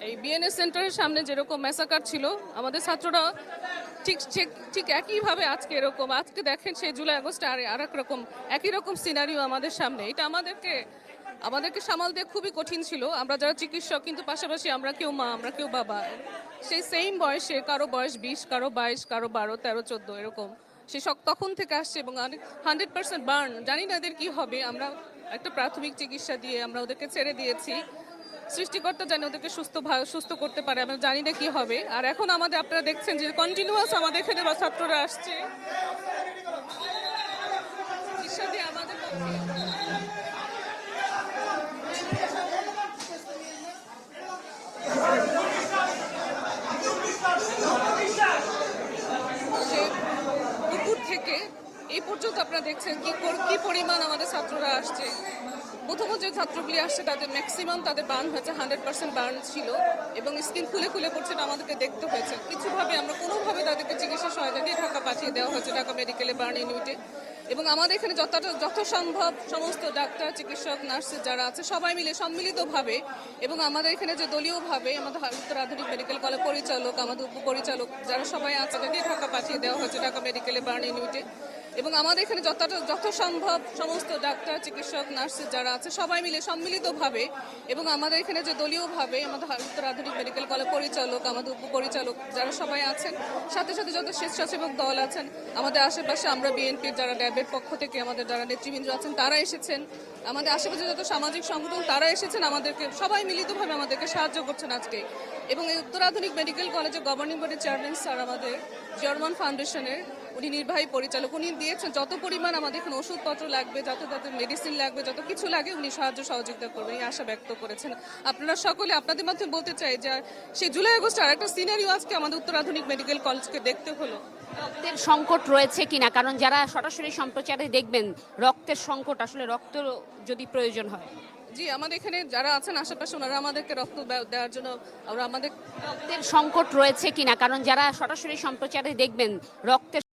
এই বিএনএস সেন্টারের সামনে যেরকম ম্যাসাকার ছিল, আমাদের ছাত্ররা ঠিক ঠিক ঠিক একইভাবে আজকে এরকম, আজকে দেখেন সেই জুলাই আগস্টে আর এক রকম একই রকম সিনারিও আমাদের সামনে। এটা আমাদেরকে আমাদেরকে সামাল দিয়ে খুবই কঠিন ছিল। আমরা যারা চিকিৎসক, কিন্তু পাশাপাশি আমরা কেউ মা, আমরা কেউ বাবা। সেই সেম বয়সে, কারো বয়স 20, কারো 22, কারো 12, 13, 14 এরকম। সে তখন থেকে আসছে এবং 100% বার্ন। জানি না এদের কি হবে। আমরা একটা প্রাথমিক চিকিৎসা দিয়ে আমরা ওদেরকে ছেড়ে দিয়েছি। সৃষ্টিকর্তা জানে ওদেরকে সুস্থ করতে পারে, আমরা জানি না কি হবে। আর এখন আমাদের আপনারা দেখছেন যে কন্টিনিউয়াস আমাদের এখানে ছাত্ররা আসছে চিকিৎসা দিয়ে আমাদের সে দুপুর থেকে এই পর্যন্ত আপনারা দেখছেন কি পরিমাণ আমাদের ছাত্ররা আসছে। প্রথম যে ছাত্রগুলি আসছে তাদের ম্যাক্সিমাম তাদের বার্ন হয়েছে, 100% বার্ন ছিল এবং স্কিন খুলে খুলে পড়ছে। আমাদেরকে দেখতে হয়েছে কিছুভাবে, আমরা কোনোভাবে তাদেরকে চিকিৎসা সহায়তা দিয়ে ঢাকা পাঠিয়ে দেওয়া হয়েছে, ঢাকা মেডিকেলে বার্ন ইউনিটে। এবং আমাদের এখানে যথাসম্ভব সমস্ত ডাক্তার, চিকিৎসক, নার্স যারা আছে সবাই মিলে সম্মিলিতভাবে, এবং আমাদের এখানে যে দলীয়ভাবে আমাদের উত্তর আধুনিক মেডিকেল কলেজ পরিচালক, আমাদের উপপরিচালক যারা সবাই আছে তাদের ঢাকা পাঠিয়ে দেওয়া হয়েছে, ঢাকা মেডিকেলে বার্ন ইউনিটে। এবং আমাদের এখানে যথাসম্ভব সমস্ত ডাক্তার, চিকিৎসক, নার্স যারা আছে সবাই মিলে সম্মিলিতভাবে, এবং আমাদের এখানে যে দলীয়ভাবে আমাদের উত্তর আধুনিক মেডিকেল কলেজ পরিচালক, আমাদের উপপরিচালক যারা সবাই আছেন, সাথে সাথে যত স্বেচ্ছাসেবক দল আছেন আমাদের আশেপাশে, আমরা বিএনপির যারা ড্যাবের পক্ষ থেকে আমাদের যারা নেতৃবৃন্দ আছেন তারা এসেছেন, আমাদের আশেপাশে যত সামাজিক সংগঠন তারা এসেছেন, আমাদেরকে সবাই মিলিতভাবে আমাদেরকে সাহায্য করছেন আজকে। এবং এই উত্তর আধুনিক মেডিকেল কলেজের গভর্নিং বডির চেয়ারম্যান স্যার, আমাদের জার্মান ফাউন্ডেশনের উনি নির্বাহী পরিচালক, উনি দিয়েছেন যত পরিমাণ আমাদের এখানে ওষুধপত্র লাগবে, যত মেডিসিন লাগবে, যত কিছু লাগে উনি সাহায্য সহযোগিতা করবেন, এই আশা ব্যক্ত করেছেন। আপনারা সকলে, আপনাদের মাধ্যমে বলতে চাই যে সেই জুলাই আগস্টে আর একটা সিনারিও আজকে আমাদের উত্তর আধুনিক মেডিকেল কলেজকে দেখতে হলো। রক্তের সংকট রয়েছে কিনা, কারণ যারা সরাসরি সম্প্রচারে দেখবেন রক্তের সংকট, আসলে রক্ত যদি প্রয়োজন হয়। জি, আমাদের এখানে যারা আছেন আশেপাশে ওনারা আমাদেরকে রক্ত দেওয়ার জন্য, আমাদের রক্তের সংকট রয়েছে কিনা, কারণ যারা সরাসরি সম্প্রচারে দেখবেন রক্তের